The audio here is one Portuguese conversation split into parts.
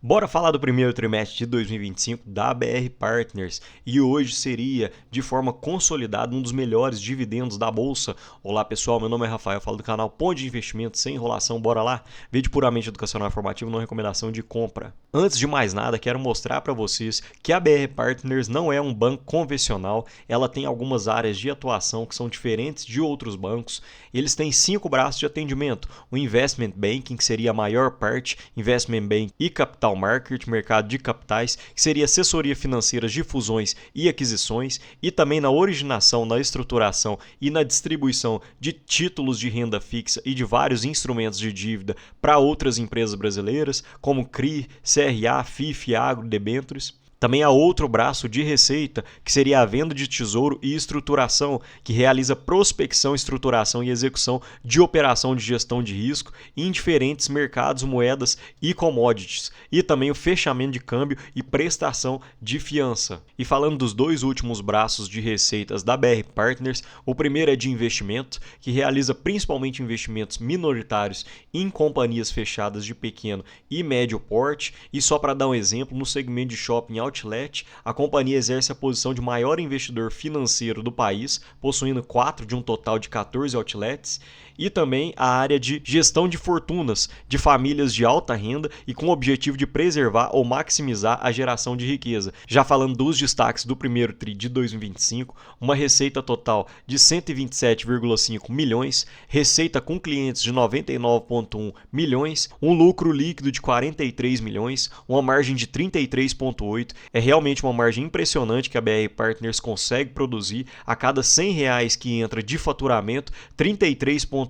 Bora falar do primeiro trimestre de 2025 da BR Partners e hoje seria, de forma consolidada, um dos melhores dividendos da bolsa. Olá pessoal, meu nome é Rafael, falo do canal Ponte de Investimento sem enrolação, bora lá? Vídeo puramente educacional e informativo, não recomendação de compra. Antes de mais nada, quero mostrar para vocês que a BR Partners não é um banco convencional, ela tem algumas áreas de atuação que são diferentes de outros bancos. Eles têm 5 braços de atendimento: o Investment Banking, que seria a maior parte, Investment Bank e Capital Market, mercado de capitais, que seria assessoria financeira de fusões e aquisições, e também na originação, na estruturação e na distribuição de títulos de renda fixa e de vários instrumentos de dívida para outras empresas brasileiras, como CRI, CRA, FIF, Agro, debêntures. Também há outro braço de receita, que seria a venda de tesouro e estruturação, que realiza prospecção, estruturação e execução de operação de gestão de risco em diferentes mercados, moedas e commodities, e também o fechamento de câmbio e prestação de fiança. E falando dos dois últimos braços de receitas da BR Partners, o primeiro é de investimento, que realiza principalmente investimentos minoritários em companhias fechadas de pequeno e médio porte, e só para dar um exemplo, no segmento de shopping Outlet, a companhia exerce a posição de maior investidor financeiro do país, possuindo 4 de um total de 14 outlets, e também a área de gestão de fortunas de famílias de alta renda e com o objetivo de preservar ou maximizar a geração de riqueza. Já falando dos destaques do primeiro TRI de 2025, uma receita total de 127,5 milhões, receita com clientes de 99,1 milhões, um lucro líquido de 43 milhões, uma margem de 33,8. É realmente uma margem impressionante que a BR Partners consegue produzir. A cada R$100 que entra de faturamento, 33,8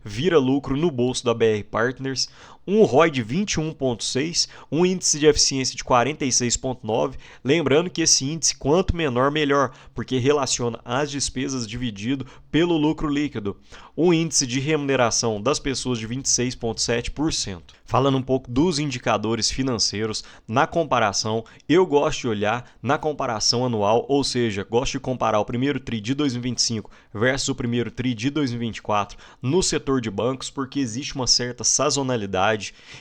vira lucro no bolso da BR Partners. Um ROI de 21,6, um índice de eficiência de 46,9. Lembrando que esse índice, quanto menor, melhor, porque relaciona as despesas dividido pelo lucro líquido. Um índice de remuneração das pessoas de 26,7%. Falando um pouco dos indicadores financeiros, na comparação, eu gosto de olhar na comparação anual, ou seja, gosto de comparar o primeiro TRI de 2025 versus o primeiro TRI de 2024 no setor de bancos, porque existe uma certa sazonalidade.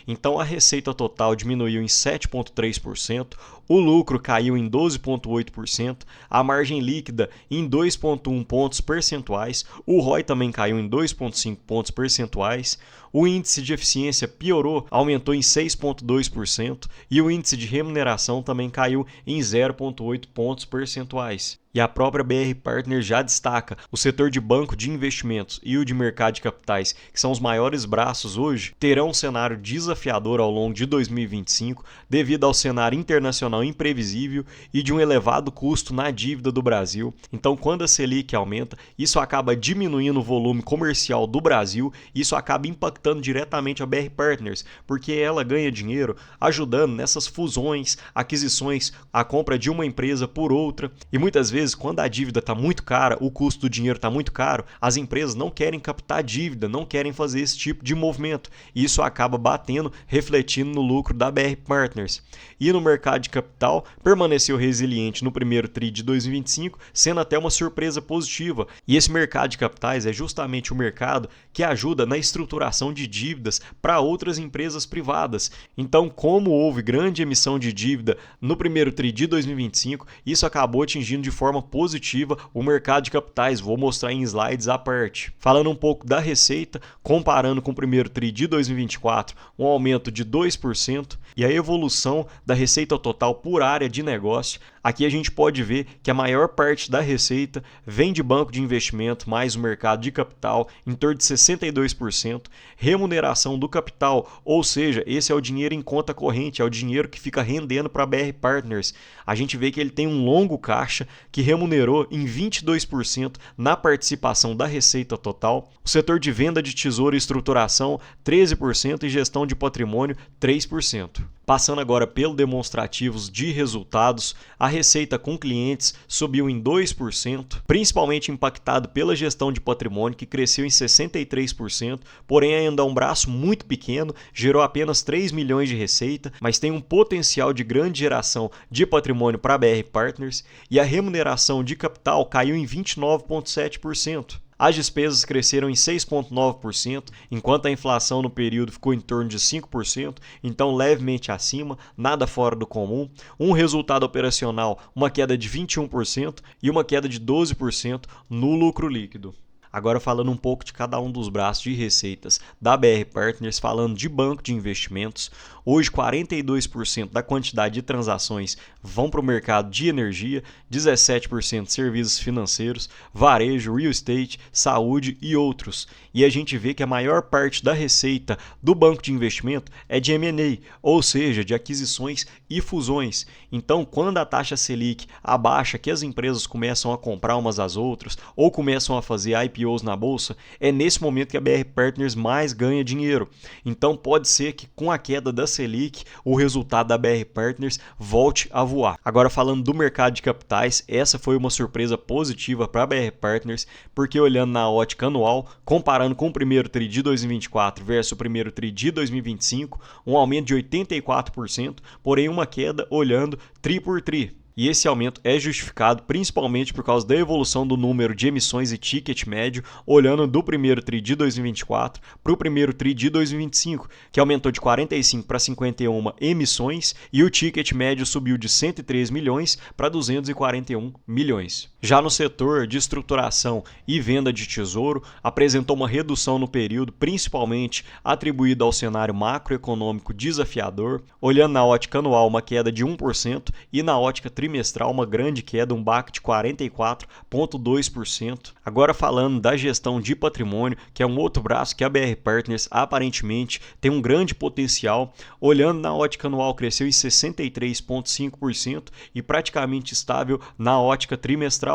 Então a receita total diminuiu em 7,3%, o lucro caiu em 12,8%, a margem líquida em 2,1 pontos percentuais, o ROI também caiu em 2,5 pontos percentuais, o índice de eficiência piorou, aumentou em 6,2% e o índice de remuneração também caiu em 0,8 pontos percentuais. E a própria BR Partners já destaca o setor de banco de investimentos e o de mercado de capitais, que são os maiores braços hoje, terão um cenário desafiador ao longo de 2025 devido ao cenário internacional imprevisível e de um elevado custo na dívida do Brasil. Então, quando a Selic aumenta, isso acaba diminuindo o volume comercial do Brasil, e isso acaba impactando diretamente a BR Partners, porque ela ganha dinheiro ajudando nessas fusões, aquisições, a compra de uma empresa por outra, e muitas vezes quando a dívida está muito cara, o custo do dinheiro está muito caro, as empresas não querem captar dívida, não querem fazer esse tipo de movimento, e isso acaba batendo, refletindo no lucro da BR Partners. E no mercado de capital, permaneceu resiliente no primeiro TRI de 2025, sendo até uma surpresa positiva. E esse mercado de capitais é justamente o mercado que ajuda na estruturação de dívidas para outras empresas privadas. Então, como houve grande emissão de dívida no primeiro TRI de 2025, isso acabou atingindo de forma positiva o mercado de capitais. Vou mostrar em slides à parte. Falando um pouco da receita, comparando com o primeiro TRI de 2024, um aumento de 2%, e a evolução da receita total por área de negócio. Aqui a gente pode ver que a maior parte da receita vem de banco de investimento mais o mercado de capital, em torno de 62%, remuneração do capital, ou seja, esse é o dinheiro em conta corrente, é o dinheiro que fica rendendo para a BR Partners. A gente vê que ele tem um longo caixa que remunerou em 22% na participação da receita total, o setor de venda de tesouro e estruturação 13% e gestão de patrimônio 3%. Passando agora pelo demonstrativos de resultados, a receita com clientes subiu em 2%, principalmente impactado pela gestão de patrimônio, que cresceu em 63%, porém ainda é um braço muito pequeno, gerou apenas 3 milhões de receita, mas tem um potencial de grande geração de patrimônio para a BR Partners, e a remuneração de capital caiu em 29,7%. As despesas cresceram em 6,9%, enquanto a inflação no período ficou em torno de 5%, então levemente acima, nada fora do comum. Um resultado operacional, uma queda de 21% e uma queda de 12% no lucro líquido. Agora falando um pouco de cada um dos braços de receitas da BR Partners, falando de banco de investimentos, hoje 42% da quantidade de transações vão para o mercado de energia, 17% serviços financeiros, varejo, real estate, saúde e outros. E a gente vê que a maior parte da receita do banco de investimento é de M&A, ou seja, de aquisições e fusões. Então, quando a taxa Selic abaixa, que as empresas começam a comprar umas às outras ou começam a fazer IPOs na bolsa, é nesse momento que a BR Partners mais ganha dinheiro. Então pode ser que com a queda da Selic, o resultado da BR Partners volte a voar. Agora falando do mercado de capitais, essa foi uma surpresa positiva para a BR Partners, porque olhando na ótica anual, comparando com o primeiro TRI de 2024 versus o primeiro TRI de 2025, um aumento de 84%, porém uma queda olhando TRI por TRI. E esse aumento é justificado principalmente por causa da evolução do número de emissões e ticket médio, olhando do primeiro TRI de 2024 para o primeiro TRI de 2025, que aumentou de 45 para 51 emissões e o ticket médio subiu de 103 milhões para 241 milhões. Já no setor de estruturação e venda de tesouro, apresentou uma redução no período, principalmente atribuída ao cenário macroeconômico desafiador, olhando na ótica anual uma queda de 1% e na ótica trimestral uma grande queda, um baque de 44,2%. Agora falando da gestão de patrimônio, que é um outro braço que a BR Partners aparentemente tem um grande potencial, olhando na ótica anual cresceu em 63,5% e praticamente estável na ótica trimestral.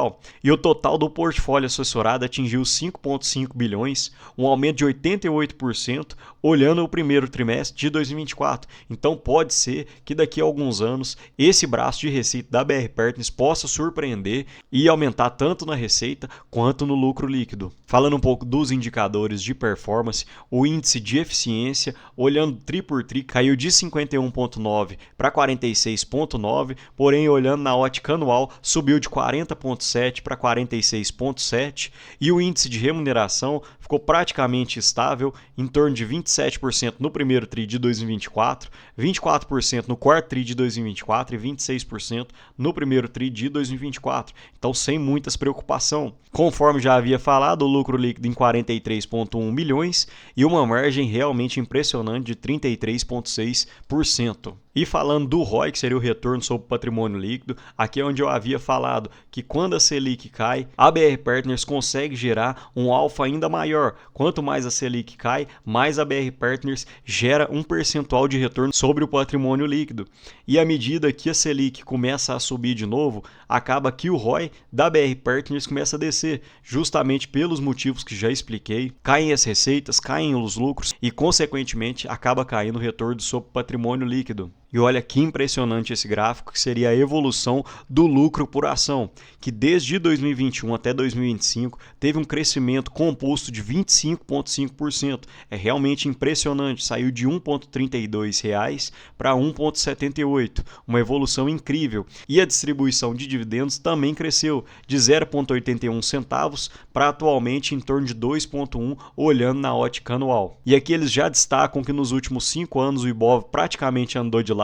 E o total do portfólio assessorado atingiu 5,5 bilhões, um aumento de 88%, olhando o primeiro trimestre de 2024. Então pode ser que daqui a alguns anos esse braço de receita da BR Partners possa surpreender e aumentar tanto na receita quanto no lucro líquido. Falando um pouco dos indicadores de performance, o índice de eficiência, olhando TRI por TRI, caiu de 51,9 para 46,9, porém olhando na ótica anual, subiu de 40,7 para 46,7 e o índice de remuneração ficou praticamente estável, em torno de 27% no primeiro TRI de 2024, 24% no quarto TRI de 2024 e 26% no primeiro TRI de 2024. Então, sem muitas preocupação. Conforme já havia falado, o lucro líquido em 43,1 milhões e uma margem realmente impressionante de 33,6%. E falando do ROI, que seria o retorno sobre o patrimônio líquido, aqui é onde eu havia falado que quando a Selic cai, a BR Partners consegue gerar um alfa ainda maior. Quanto mais a Selic cai, mais a BR Partners gera um percentual de retorno sobre o patrimônio líquido. E à medida que a Selic começa a subir de novo, acaba que o ROI da BR Partners começa a descer, justamente pelos motivos que já expliquei. Caem as receitas, caem os lucros e, consequentemente, acaba caindo o retorno sobre o patrimônio líquido. E olha que impressionante esse gráfico, que seria a evolução do lucro por ação, que desde 2021 até 2025 teve um crescimento composto de 25,5%. É realmente impressionante, saiu de R$ 1,32 para R$ 1,78, uma evolução incrível. E a distribuição de dividendos também cresceu de 0,81 centavos para atualmente em torno de 2,1, olhando na ótica anual. E aqui eles já destacam que nos últimos 5 anos o Ibov praticamente andou de lado,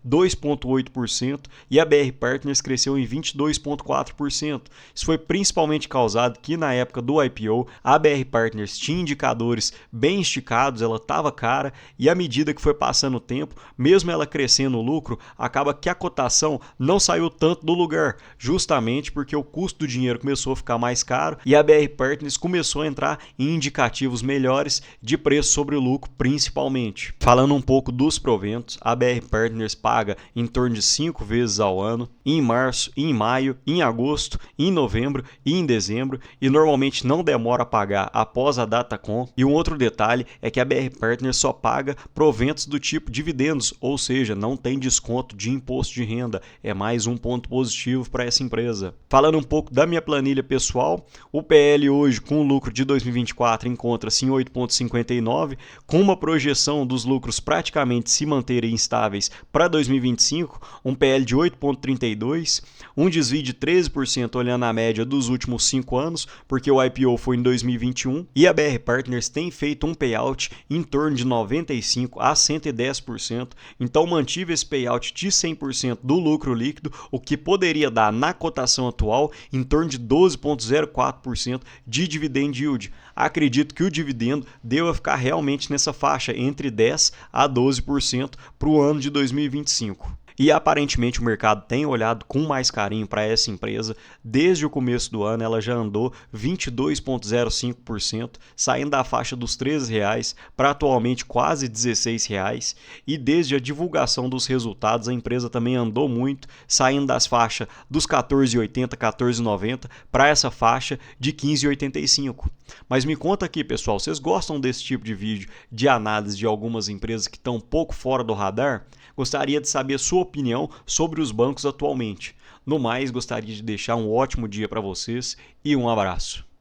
2,8%, e a BR Partners cresceu em 22,4%. Isso foi principalmente causado que na época do IPO a BR Partners tinha indicadores bem esticados, ela estava cara, e à medida que foi passando o tempo, mesmo ela crescendo o lucro, acaba que a cotação não saiu tanto do lugar, justamente porque o custo do dinheiro começou a ficar mais caro e a BR Partners começou a entrar em indicativos melhores de preço sobre o lucro, principalmente. Falando um pouco dos proventos, a BR Partners paga em torno de 5 vezes ao ano, em março, em maio, em agosto, em novembro e em dezembro, e normalmente não demora a pagar após a data com. E um outro detalhe é que a BR Partners só paga proventos do tipo dividendos, ou seja, não tem desconto de imposto de renda. É mais um ponto positivo para essa empresa. Falando um pouco da minha planilha pessoal, o PL hoje com o lucro de 2024 encontra-se em 8,59, com uma projeção dos lucros praticamente se manterem estáveis para 2025, um PL de 8,32, um desvio de 13% olhando a média dos últimos 5 anos, porque o IPO foi em 2021, e a BR Partners tem feito um payout em torno de 95% a 110%, então mantive esse payout de 100% do lucro líquido, o que poderia dar na cotação atual em torno de 12,04% de dividend yield. Acredito que o dividendo deva ficar realmente nessa faixa entre 10% a 12% para o ano de 2025. E aparentemente o mercado tem olhado com mais carinho para essa empresa. Desde o começo do ano ela já andou 22,05%, saindo da faixa dos R$13 para atualmente quase R$16. E desde a divulgação dos resultados a empresa também andou muito, saindo das faixas dos R$14,80, R$14,90 para essa faixa de R$15,85. Mas me conta aqui, pessoal, vocês gostam desse tipo de vídeo de análise de algumas empresas que estão um pouco fora do radar? Gostaria de saber a sua opinião sobre os bancos atualmente. No mais, gostaria de deixar um ótimo dia para vocês e um abraço.